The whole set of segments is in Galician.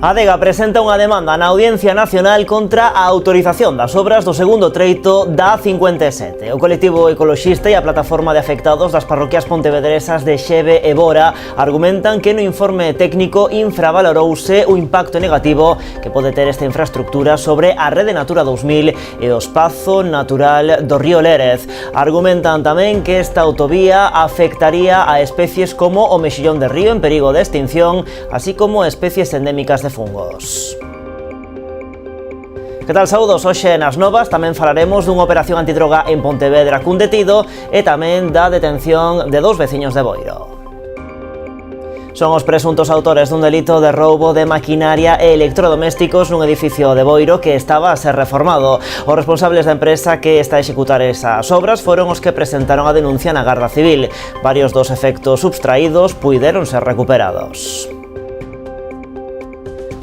Adega presenta unha demanda na Audiencia Nacional contra a autorización das obras do segundo treito da A57. O colectivo ecoloxista e a plataforma de afectados das parroquias pontevedresas de Xeve e Bora argumentan que no informe técnico infravalorouse o impacto negativo que pode ter esta infraestructura sobre a Rede Natura 2000 e o espazo natural do río Lérez. Argumentan tamén que esta autovía afectaría a especies como o mexillón de río en perigo de extinción, así como especies endémicas de fungos. Que tal, saúdos? Hoxe nas novas tamén falaremos dunha operación antidroga en Pontevedra cun detido e tamén da detención de dous veciños de Boiro. Son os presuntos autores dun delito de roubo de maquinaria e electrodomésticos nun edificio de Boiro que estaba a ser reformado. Os responsables da empresa que está a executar esas obras foron os que presentaron a denuncia na Garda Civil. Varios dos efectos subtraídos puideron ser recuperados.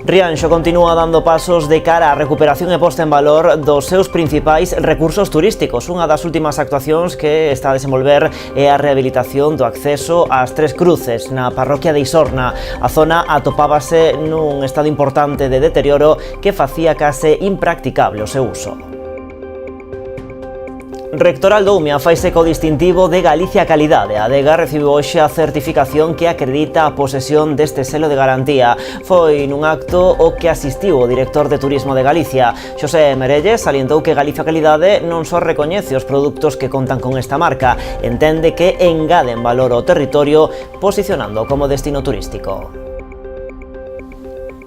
Rianxo continúa dando pasos de cara á recuperación e posta en valor dos seus principais recursos turísticos. Unha das últimas actuacións que está a desenvolver é a rehabilitación do acceso ás Tres Cruces, na parroquia de Isorna. A zona atopábase nun estado importante de deterioro que facía case impracticable o seu uso. Rectoral do Umia faise co distintivo de Galicia Calidade. A adega recibiu hoxe a certificación que acredita a posesión deste selo de garantía. Foi nun acto o que asistiu o director de Turismo de Galicia. Xosé Merelles salientou que Galicia Calidade non só recoñece os produtos que contan con esta marca, entende que engaden valor ao territorio posicionando como destino turístico.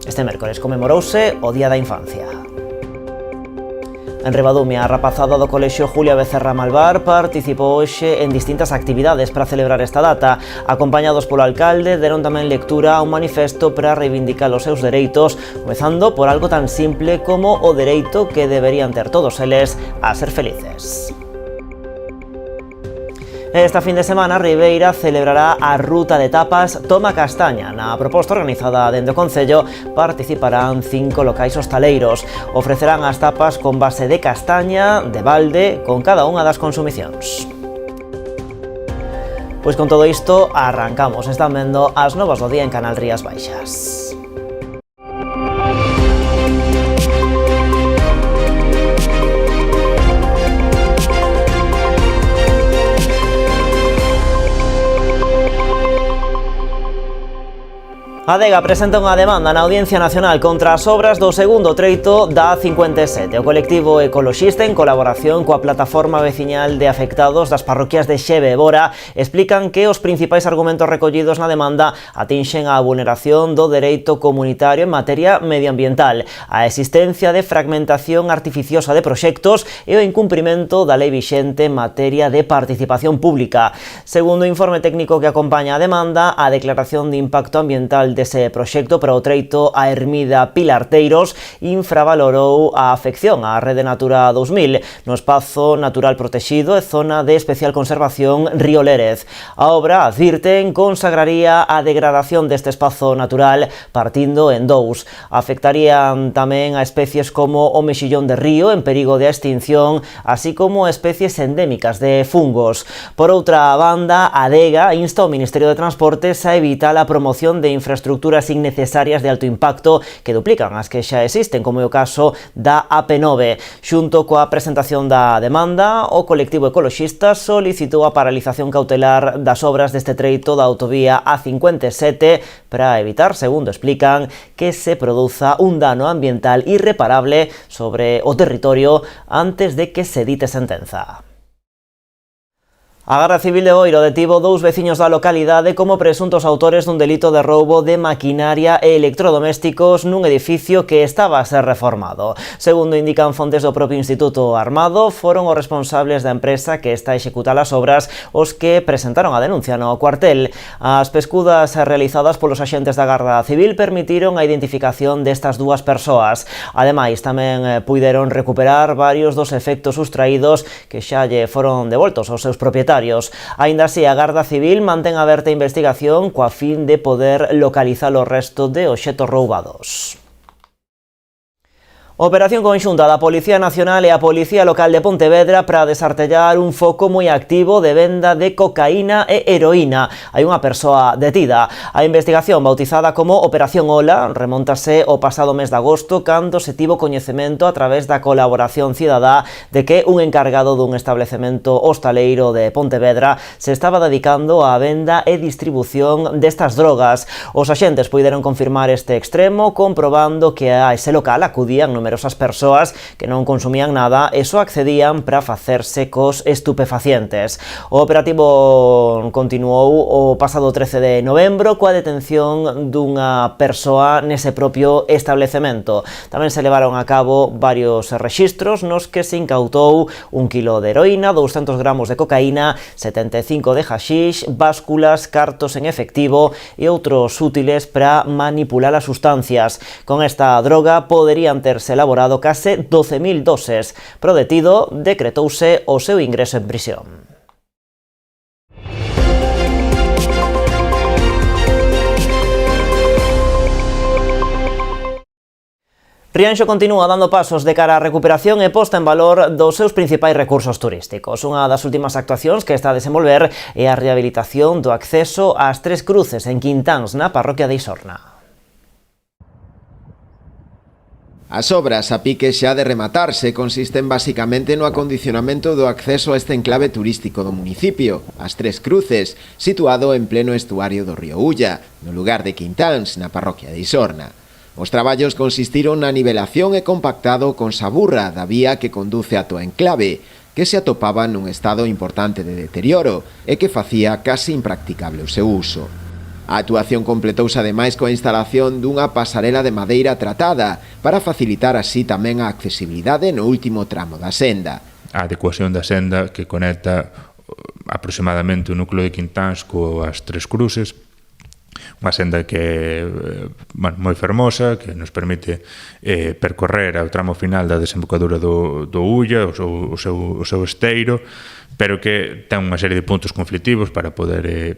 Este mércores conmemorouse o Día da Infancia. En Ribadumia, a rapazada do Colexio Julia Becerra Malvar participou hoxe en distintas actividades para celebrar esta data. Acompañados polo alcalde, deron tamén lectura a un manifesto para reivindicar os seus dereitos, comezando por algo tan simple como o dereito que deberían ter todos eles a ser felices. Esta fin de semana, Ribeira celebrará a ruta de tapas Toma Castaña. Na proposta organizada dende o Concello participarán 5 locais hostaleiros. Ofrecerán as tapas con base de castaña, de balde, con cada unha das consumicións. Pois con todo isto, arrancamos. Están vendo as novas do día en Canal Rías Baixas. Adega presenta unha demanda na Audiencia Nacional contra as obras do segundo treito da A57. O colectivo ecoloxista, en colaboración coa plataforma veciñal de afectados das parroquias de Xeve e Bora, explican que os principais argumentos recollidos na demanda atinxen a vulneración do dereito comunitario en materia medioambiental, a existencia de fragmentación artificiosa de proxectos e o incumprimento da lei vixente en materia de participación pública. Segundo o informe técnico que acompaña a demanda, a declaración de impacto ambiental dese proxecto para o treito a Ermida Pilarteiros infravalorou a afección á Rede Natura 2000 no espazo natural protexido e zona de especial conservación Río Lérez. A obra, advirten, consagraría a degradación deste espazo natural partindo en dous. Afectarían tamén a especies como o mexillón de río en perigo de extinción, así como especies endémicas de fungos. Por outra banda, a Adega insta ao Ministerio de Transportes a evitar a promoción de infraestructuras innecesarias de alto impacto que duplican as que xa existen, como é o caso da AP9. Xunto coa presentación da demanda, o colectivo ecoloxista solicitou a paralización cautelar das obras deste treito da autovía A57 para evitar, segundo explican, que se produza un dano ambiental irreparable sobre o territorio antes de que se dite sentenza. A Garda Civil de Boiro detivo dous veciños da localidade como presuntos autores dun delito de roubo de maquinaria e electrodomésticos nun edificio que estaba a ser reformado. Segundo indican fontes do propio Instituto Armado, foron os responsables da empresa que está a executar as obras os que presentaron a denuncia no cuartel. As pescudas realizadas polos axentes da Garda Civil permitiron a identificación destas dúas persoas. Ademais, tamén puideron recuperar varios dos efectos sustraídos que xa lle foron devoltos aos seus propietarios. Aínda así, a Garda Civil mantén aberta a investigación coa fin de poder localizar o resto de obxectos roubados. Operación conxunta da Policía Nacional e a Policía Local de Pontevedra para desartellar un foco moi activo de venda de cocaína e heroína. Hai unha persoa detida. A investigación, bautizada como Operación Ola, remontase ao pasado mes de agosto, cando se tivo coñecemento a través da colaboración cidadá de que un encargado dun establecemento hostaleiro de Pontevedra se estaba dedicando á venda e distribución destas drogas. Os axentes puideron confirmar este extremo, comprobando que a ese local acudían numerosas persoas que non consumían nada e só accedían para facerse cos estupefacientes. O operativo continuou o pasado 13 de novembro coa detención dunha persoa nese propio establecemento. Tamén se levaron a cabo varios rexistros nos que se incautou 1 kilo de heroína, 200 gramos de cocaína, 75 de haxix, básculas, cartos en efectivo e outros útiles para manipular as sustancias. Con esta droga poderían terse elaborado case 12.000 doses. Pro detido decretouse o seu ingreso en prisión. Rianxo continúa dando pasos de cara á recuperación e posta en valor dos seus principais recursos turísticos. Unha das últimas actuacións que está a desenvolver é a rehabilitación do acceso ás Tres Cruces en Quintáns, na parroquia de Isorna. As obras a pique xa de rematarse consisten basicamente no acondicionamento do acceso a este enclave turístico do municipio, as Tres Cruces, situado en pleno estuario do río Ulla, no lugar de Quintáns, na parroquia de Isorna. Os traballos consistiron na nivelación e compactado con saburra da vía que conduce ata o enclave, que se atopaba nun estado importante de deterioro e que facía casi impracticable o seu uso. A actuación completouse ademais coa instalación dunha pasarela de madeira tratada para facilitar así tamén a accesibilidade no último tramo da senda. A adecuación da senda que conecta aproximadamente o núcleo de Quintáns coas Tres Cruces, unha senda que é moi fermosa, que nos permite percorrer ao tramo final da desembocadura do Ulla, o seu esteiro, pero que ten unha serie de puntos conflitivos para poder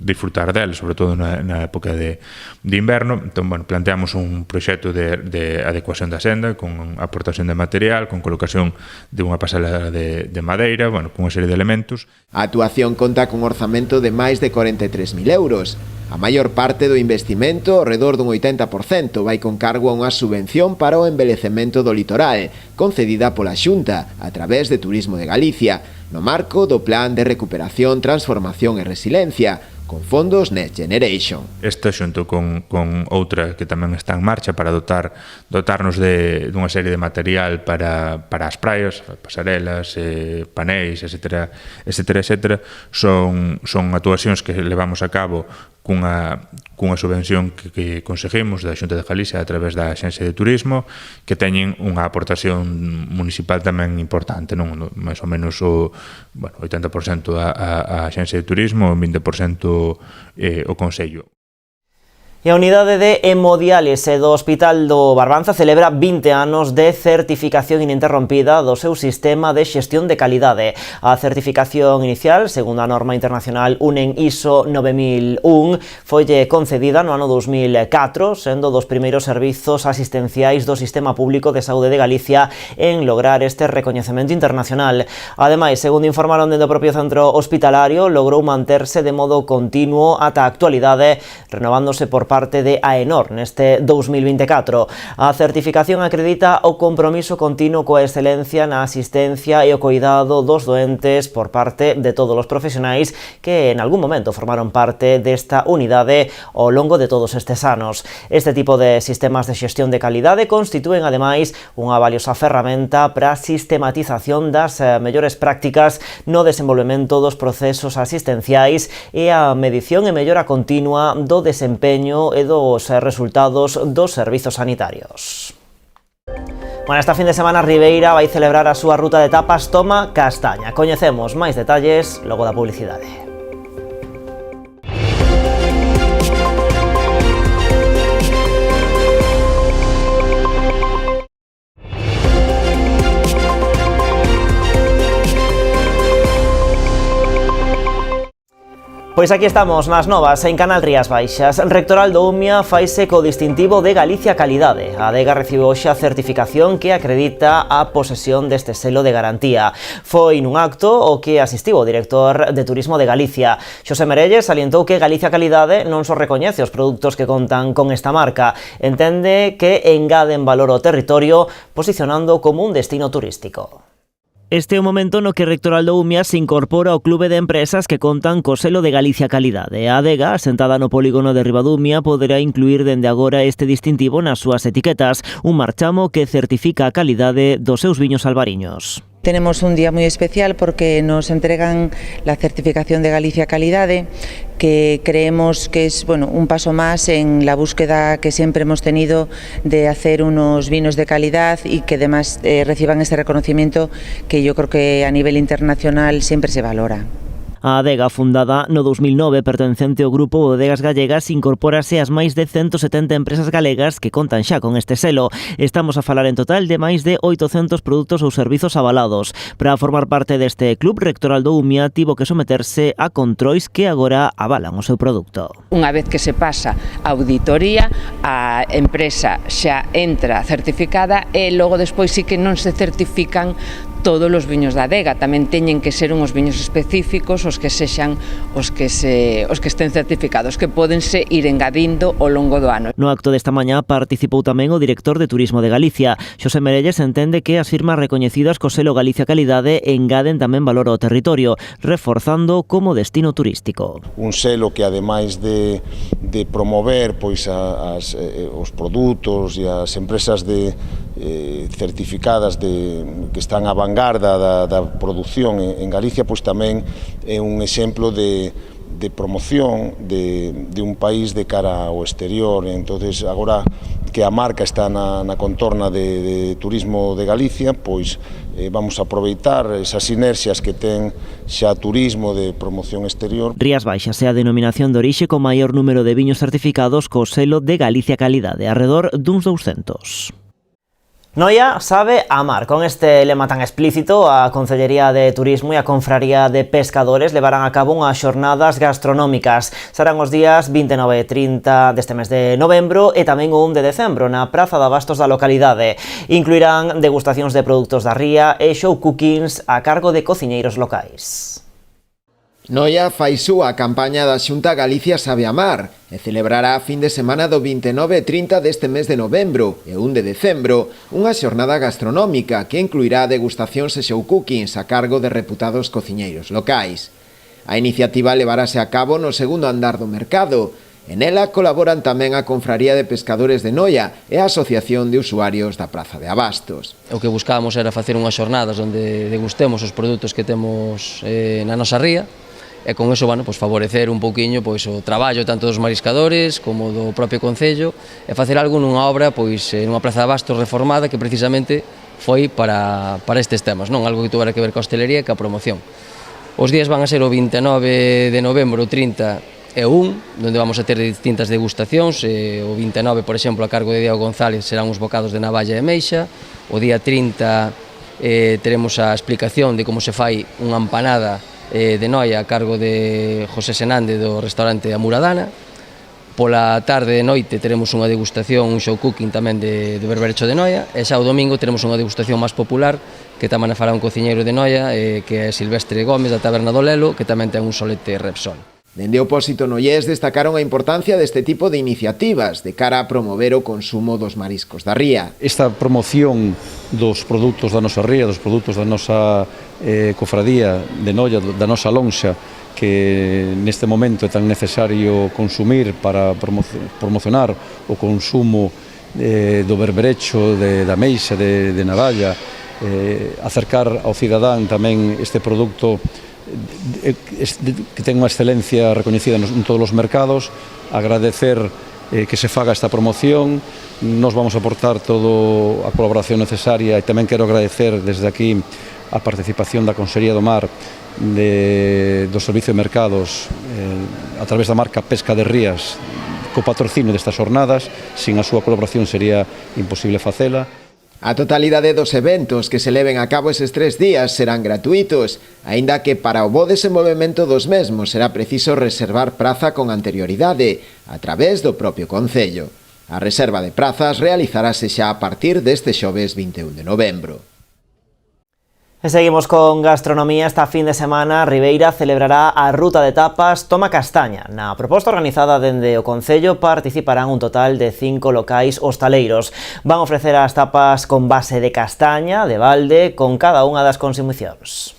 disfrutar del, sobre todo na época de inverno. Entón, planteamos un proxecto de adecuación da senda con aportación de material, con colocación de unha pasarela de madeira, con unha serie de elementos. A actuación conta con un orzamento de máis de 43.000 euros. A maior parte do investimento, ao redor dun 80%, vai con cargo a unha subvención para o embelecemento do litoral, concedida pola Xunta, a través de Turismo de Galicia, no marco do Plan de Recuperación, Transformación e Resiliencia, con fondos Next Generation. Esta xunto con outra que tamén está en marcha para dotarnos dunha serie de material para as praias, pasarelas, paneis, etcétera, son actuacións que levamos a cabo cunha subvención que conseguimos da Xunta de Galicia a través da Axencia de Turismo, que teñen unha aportación municipal tamén importante, non? Mais ou menos o 80% a Axencia de Turismo, o 20% o Consello. E a unidade de hemodiálise do Hospital do Barbanza celebra 20 anos de certificación ininterrompida do seu sistema de xestión de calidade. A certificación inicial, segundo a norma internacional UNEN ISO 9001, foille concedida no ano 2004, sendo dos primeiros servizos asistenciais do Sistema Público de Saúde de Galicia en lograr este recoñecemento internacional. Ademais, segundo informaron dentro do propio centro hospitalario, logrou manterse de modo continuo ata a actualidade, renovándose por parte de AENOR neste 2024. A certificación acredita o compromiso continuo coa excelencia na asistencia e o cuidado dos doentes por parte de todos os profesionais que en algún momento formaron parte desta unidade ao longo de todos estes anos. Este tipo de sistemas de xestión de calidade constitúen ademais unha valiosa ferramenta para a sistematización das mellores prácticas no desenvolvemento dos procesos asistenciais e a medición e mellora continua do desempeño e dos resultados dos servizos sanitarios. Esta fin de semana Ribeira vai celebrar a súa ruta de tapas Toma Castaña. Coñecemos máis detalles logo da publicidade. Pois aquí estamos nas novas en Canal Rías Baixas. Rectoral do UMIA faise co distintivo de Galicia Calidade. A adega recibe hoxe a certificación que acredita a posesión deste selo de garantía. Foi nun acto o que asistiu o director de Turismo de Galicia. Xosé Merelles salientou que Galicia Calidade non só recoñece os produtos que contan con esta marca, entende que engaden valor ao territorio posicionando como un destino turístico. Este é o momento no que Rectoral do UMIA se incorpora ao clube de empresas que contan co selo de Galicia Calidade. A adega, asentada no polígono de Ribadumia, poderá incluir dende agora este distintivo nas súas etiquetas, un marchamo que certifica a calidade dos seus viños albariños. Tenemos un día muy especial porque nos entregan la certificación de Galicia Calidade, que creemos que es un paso más en la búsqueda que siempre hemos tenido de hacer unos vinos de calidad y que además reciban ese reconocimiento que yo creo que a nivel internacional siempre se valora. A adega, fundada no 2009, pertencente ao grupo Bodegas Gallegas, incorpórase ás máis de 170 empresas galegas que contan xa con este selo. Estamos a falar en total de máis de 800 produtos ou servizos avalados. Para formar parte deste club, Rectoral do UMIA tivo que someterse a controis que agora avalan o seu produto. Unha vez que se pasa a auditoría, a empresa xa entra certificada e logo despois sí que non se certifican todos os viños da adega, tamén teñen que ser uns viños específicos os que sexan os que estén certificados, que pódense ir engadindo ao longo do ano. No acto desta mañá participou tamén o director de Turismo de Galicia. Xosé Merelles entende que as firmas recoñecidas co selo Galicia Calidade engaden tamén valor ao territorio, reforzando como destino turístico. Un selo que ademais de promover os produtos e as empresas certificadas que están a vanguarda da produción en Galicia, pois tamén é un exemplo de promoción de un país de cara ao exterior. Entonces, agora que a marca está na contorna de Turismo de Galicia, pois vamos a aproveitar esas sinerxias que ten xa turismo de promoción exterior. Rías Baixas é a denominación de orixe con maior número de viños certificados co selo de Galicia Calidade, alrededor duns 200. Noia sabe amar. Con este lema tan explícito, a Concellería de Turismo e a Confraría de Pescadores levarán a cabo unhas xornadas gastronómicas. Serán os días 29 e 30 deste mes de novembro e tamén o 1 de decembro na Praza de Abastos da localidade. Incluirán degustacións de produtos da ría e show cookings a cargo de cociñeiros locais. Noia fai súa campaña da Xunta Galicia Sabe Amar e celebrará a fin de semana do 29 e 30 deste mes de novembro e 1 de decembro unha xornada gastronómica que incluirá degustacións e show cookings a cargo de reputados cociñeiros locais. A iniciativa levarase a cabo no segundo andar do mercado. En ela colaboran tamén a Confraría de Pescadores de Noia e a Asociación de Usuarios da Praza de Abastos. O que buscábamos era facer unhas xornadas onde degustemos os produtos que temos na nosa ría, e con eso, favorecer un pouquiño o traballo tanto dos mariscadores como do propio Concello e facer algo nunha obra nunha praza de abastos reformada que precisamente foi para estes temas, non algo que tuvera que ver coa hostelería e coa promoción. Os días van a ser o 29 de novembro, o 30 e 1, onde vamos a ter distintas degustacións. O 29, por exemplo, a cargo de Diego González serán os bocados de navalla e meixa. O día 30 teremos a explicación de como se fai unha empanada de Noia a cargo de José Senande do restaurante A Muradana. Pola tarde e noite teremos unha degustación, un show cooking tamén de berberecho de Noia, e xa o domingo teremos unha degustación máis popular que tamén a fará un cociñeiro de Noia, que é Silvestre Gómez da Taberna do Lelo, que tamén ten un solete Repsol. Dende o Pósito Noiés destacaron a importancia deste tipo de iniciativas de cara a promover o consumo dos mariscos da ría. Esta promoción dos produtos da nosa ría, dos produtos da nosa cofradía de Noia, da nosa lonxa, que neste momento é tan necesario consumir para promocionar o consumo do berberecho, da meixa, de navalla, acercar ao cidadán tamén este produto que ten unha excelencia recoñecida en todos os mercados. Agradecer que se faga esta promoción. Nos vamos a aportar toda a colaboración necesaria e tamén quero agradecer desde aquí a participación da Consellería do Mar, do Servicio de Mercados, a través da marca Pesca de Rías, co patrocinio destas xornadas. Sin a súa colaboración sería imposible facela. A totalidade dos eventos que se leven a cabo eses 3 días serán gratuitos, aínda que para o bo desenvolvemento dos mesmos será preciso reservar praza con anterioridade, a través do propio Concello. A reserva de prazas realizarase xa a partir deste xoves 21 de novembro. E seguimos con gastronomía. Esta fin de semana Ribeira celebrará a ruta de tapas Toma Castaña. Na proposta organizada dende o Concello participarán un total de 5 locais hostaleiros. Van ofrecer as tapas con base de castaña, de balde, con cada unha das consumicións.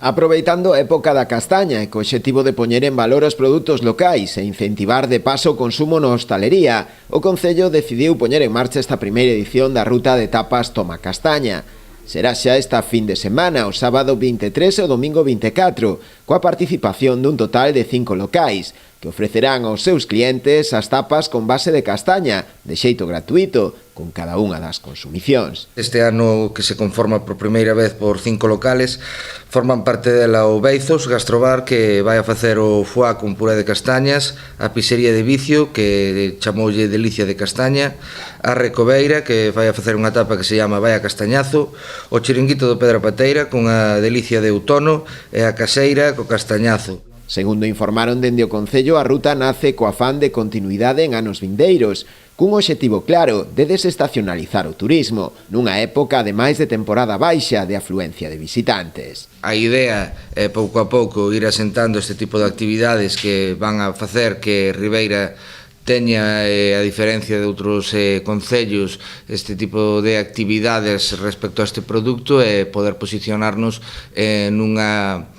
Aproveitando a época da castaña e co obxectivo de poñer en valor os produtos locais e incentivar de paso o consumo na hostalería, o Concello decidiu poñer en marcha esta primeira edición da ruta de tapas Toma Castaña. Será xa esta fin de semana, o sábado 23 e o domingo 24, coa participación dun total de 5 locais, que ofrecerán aos seus clientes as tapas con base de castaña, de xeito gratuito, con cada unha das consumicións. Este ano, que se conforma por primeira vez por 5 locales, forman parte dela o Beizos Gastrobar, que vai a facer o foie con puré de castañas, a pizzería de Vicio, que chamoulle Delicia de Castaña, a Recobeira, que vai a facer unha tapa que se llama Vai a Castañazo, o Chiringuito do Pedra Pateira, con a Delicia de Outono, e a Caseira co Castañazo. Segundo informaron dende o Concello, a ruta nace co afán de continuidade en anos vindeiros, cun obxectivo claro de desestacionalizar o turismo, nunha época ademais de temporada baixa de afluencia de visitantes. A idea é pouco a pouco ir asentando este tipo de actividades que van a facer que Ribeira teña, a diferencia de outros concellos, este tipo de actividades respecto a este produto e poder posicionarnos nunha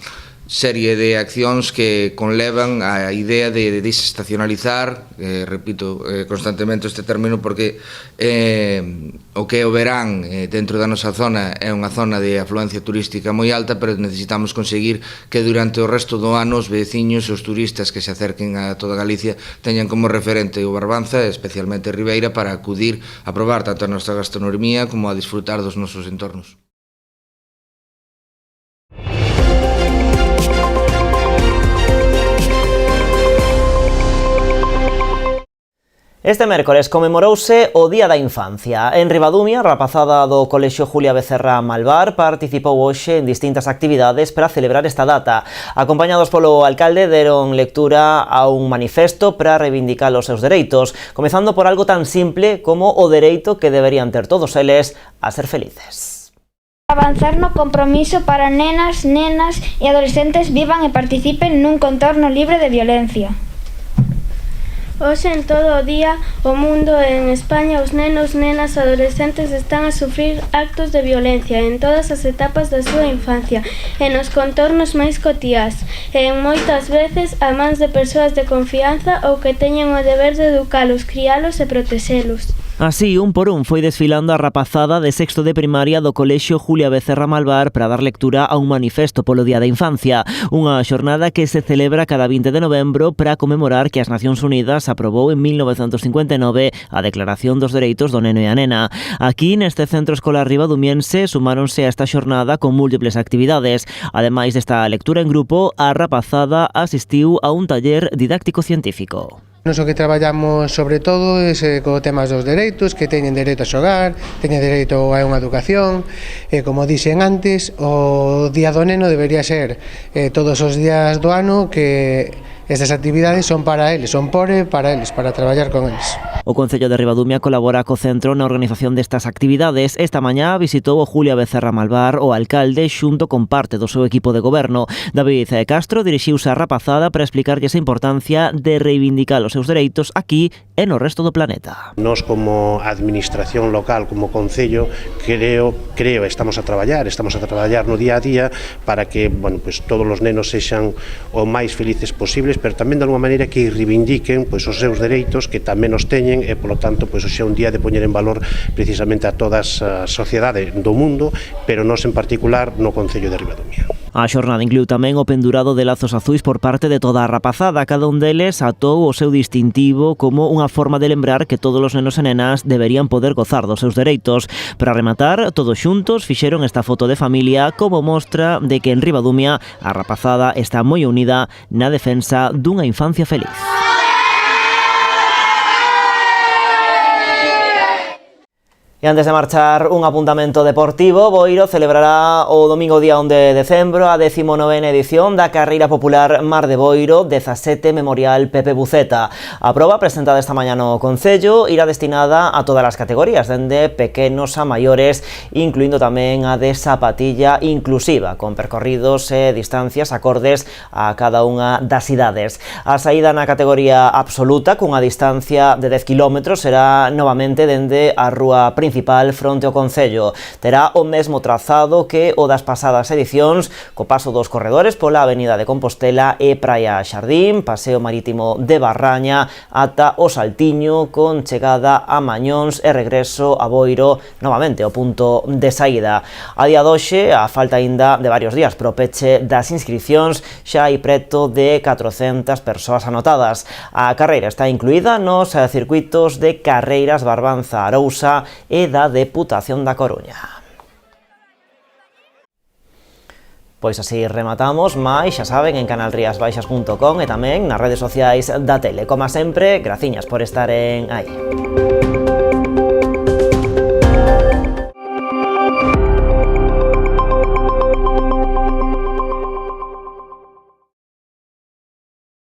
serie de accións que conlevan a idea de desestacionalizar, repito constantemente este término porque o que é o verán dentro da nosa zona é unha zona de afluencia turística moi alta, pero necesitamos conseguir que durante o resto do ano os veciños e os turistas que se acerquen a toda Galicia teñan como referente o Barbanza, especialmente Ribeira, para acudir a probar tanto a nosa gastronomía como a disfrutar dos nosos entornos. Este mércores conmemorouse o Día da Infancia. En Ribadumia, a rapazada do Colexio Julia Becerra Malvar participou hoxe en distintas actividades para celebrar esta data. Acompañados polo alcalde, deron lectura a un manifesto para reivindicar os seus dereitos, comezando por algo tan simple como o dereito que deberían ter todos eles a ser felices. Avanzar no compromiso para nenas e adolescentes vivan e participen nun contorno libre de violencia. Hoxe en todo o día, o mundo en España, os nenos, nenas e adolescentes están a sufrir actos de violencia en todas as etapas da súa infancia e nos contornos máis cotiás e moitas veces a mans de persoas de confianza ou que teñen o deber de educalos, crialos e protexelos. Así, un por un, foi desfilando a rapazada de sexto de primaria do Colexio Julia Becerra Malvar para dar lectura a un manifesto polo Día da Infancia, unha xornada que se celebra cada 20 de novembro para conmemorar que as Nacións Unidas aprobou en 1959 a Declaración dos Dereitos do Neno e a Nena. Aquí, neste centro escolar ribadumiense, sumáronse a esta xornada con múltiples actividades. Ademais desta lectura en grupo, a rapazada asistiu a un taller didáctico científico. Nos o que traballamos sobre todo é co temas dos dereitos, que teñen dereito a xogar, teñen dereito a unha educación, e como dixen antes, o Día do Neno debería ser todos os días do ano, que estas actividades son para eles, son para eles, para traballar con eles. O Concello de Ribadumia colabora co centro na organización destas actividades. Esta mañá visitou o Julia Becerra Malvar o alcalde xunto con parte do seu equipo de goberno. David Castro dirixiuse á rapazada para explicarlles a importancia de reivindicar os seus dereitos aquí e no resto do planeta. Nós como administración local, como Concello, creo estamos a traballar no día a día para que, pues todos os nenos sexan o máis felices posibles, pero tamén de alguma maneira que reivindiquen os seus dereitos, que tamén os teñen, e polo tanto hoxe é un día de poñer en valor precisamente a toda a sociedade do mundo, pero nós en particular no Concello de Ribadumia. A xornada incluiu tamén o pendurado de lazos azuis por parte de toda a rapazada. Cada un deles atou o seu distintivo como unha forma de lembrar que todos os nenos e nenas deberían poder gozar dos seus dereitos. Para rematar, todos xuntos fixeron esta foto de familia como mostra de que en Ribadumia a rapazada está moi unida na defensa dunha infancia feliz. E antes de marchar, un apuntamento deportivo. Boiro celebrará o domingo día 1 de decembro a 19ª edición da Carreira Popular Mar de Boiro 17 Memorial Pepe Buceta. A proba presentada esta mañá no Concello irá destinada a todas as categorías, dende pequenos a maiores, incluindo tamén a de zapatilla inclusiva, con percorridos e distancias acordes a cada unha das idades. A saída na categoría absoluta, cunha distancia de 10 km, será novamente dende a rúa principal fronte ao Concello. Terá o mesmo trazado que o das pasadas edicións, co paso dos corredores pola Avenida de Compostela e Praia Xardín, paseo marítimo de Barraña ata o Saltiño, con chegada a Mañóns e regreso a Boiro, novamente o punto de saída. A día de hoxe, a falta aínda de varios días pro peche das inscripcións, xa hai preto de 400 persoas anotadas. A carreira está incluída nos circuitos de Carreiras Barbanza Arousa e da Deputación da Coruña. Pois así rematamos, mais xa saben, en canalriasbaixas.com e tamén nas redes sociais da tele. Como sempre, graciñas por estaren aí.